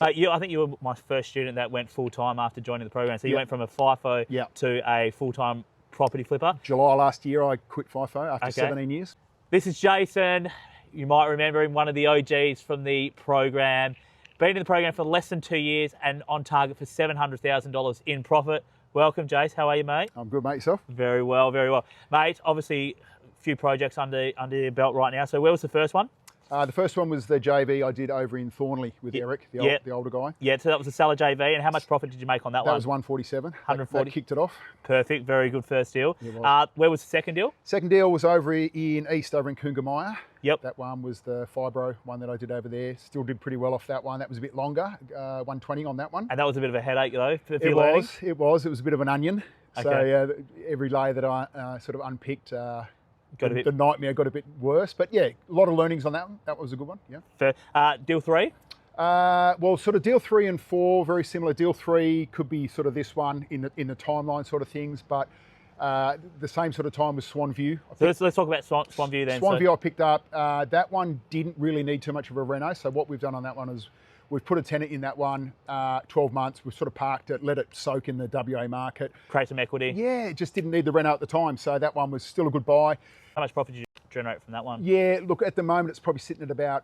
I think you were my first student that went full-time after joining the program. So you went from a FIFO to a full-time property flipper. July last year, I quit FIFO after 17 years. This is Jason. You might remember him, one of the OGs from the program. Been in the program for less than 2 years and on target for $700,000 in profit. Welcome, Jace. How are you, mate? I'm good, mate. Yourself? Very well, very well. Mate, obviously a few projects under your belt right now. So where was the first one? The first one was the JV I did over in Thornley with Eric, the older guy. Yeah, so that was the Seller JV. And how much profit did you make on that one? That was 147. 140. That kicked it off. Perfect. Very good first deal. Where was the second deal? Second deal was over in East, over in Coongamaya. Yep. That one was the Fibro one that I did over there. Still did pretty well off that one. That was a bit longer, 120 on that one. And that was a bit of a headache, though, for It was a bit of an onion. Okay. So every lay that I sort of unpicked, the nightmare got a bit worse. But yeah, a lot of learnings on that one. That was a good one, yeah. Fair. Deal 3? Well, sort of deal 3 and 4, very similar. Deal 3 could be sort of this one in the timeline sort of things, but the same sort of time with Swanview. So let's talk about Swanview then. Swanview I picked up. That one didn't really need too much of a reno. So what we've done on that one is we've put a tenant in that one, 12 months. We've sort of parked it, let it soak in the WA market. Create some equity. Yeah, it just didn't need the reno at the time. So that one was still a good buy. How much profit did you generate from that one? Yeah, look, at the moment it's probably sitting at about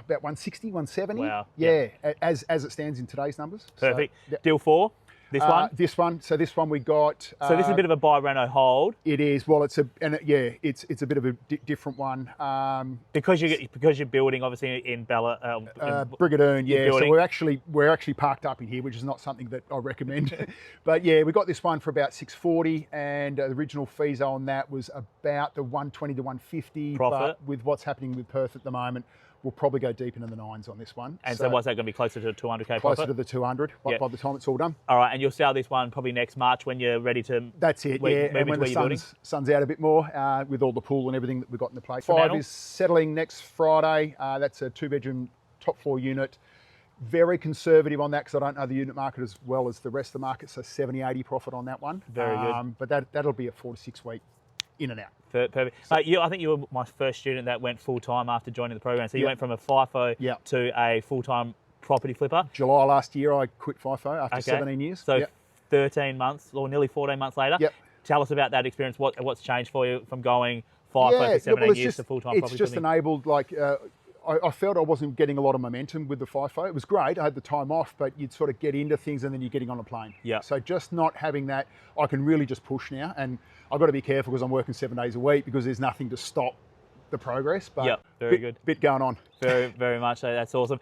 160, 170. Wow. Yeah, as it stands in today's numbers. Perfect. So, Deal 4? This one? This one. So this one we got. So this is a bit of a buy, reno, hold. It is. Well, it's a bit of a different one. Because you're building obviously in Bella. Brigadoon, yeah. So we're actually parked up in here, which is not something that I recommend. But yeah, we got this one for about 640, and the original fees on that was about the 120 to 150. Profit. But with what's happening with Perth at the moment, we'll probably go deep into the 9s on this one. And so what's that going to be, closer to 200k profit? Closer to the 200 by the time it's all done. All right, and you'll sell this one probably next March when you're ready to. That's it, yeah. And when the sun's out a bit more with all the pool and everything that we've got in the place. 5 is settling next Friday. That's a 2-bedroom top floor unit. Very conservative on that because I don't know the unit market as well as the rest of the market. So 70, 80 profit on that one. Very good. But that'll be a 4 to 6 week in and out. Perfect. I think you were my first student that went full-time after joining the program. So you went from a FIFO to a full-time property flipper. July last year, I quit FIFO after 17 years. So 13 months or nearly 14 months later. Tell us about that experience. What's changed for you from going FIFO for 17 years to full-time property flipping? It's just enabled, I felt I wasn't getting a lot of momentum with the FIFO. It was great. I had the time off, but you'd sort of get into things and then you're getting on a plane. Yeah. So just not having that, I can really just push now. And I've got to be careful because I'm working 7 days a week because there's nothing to stop the progress. But very good. Bit going on. Very, very much so. That's awesome.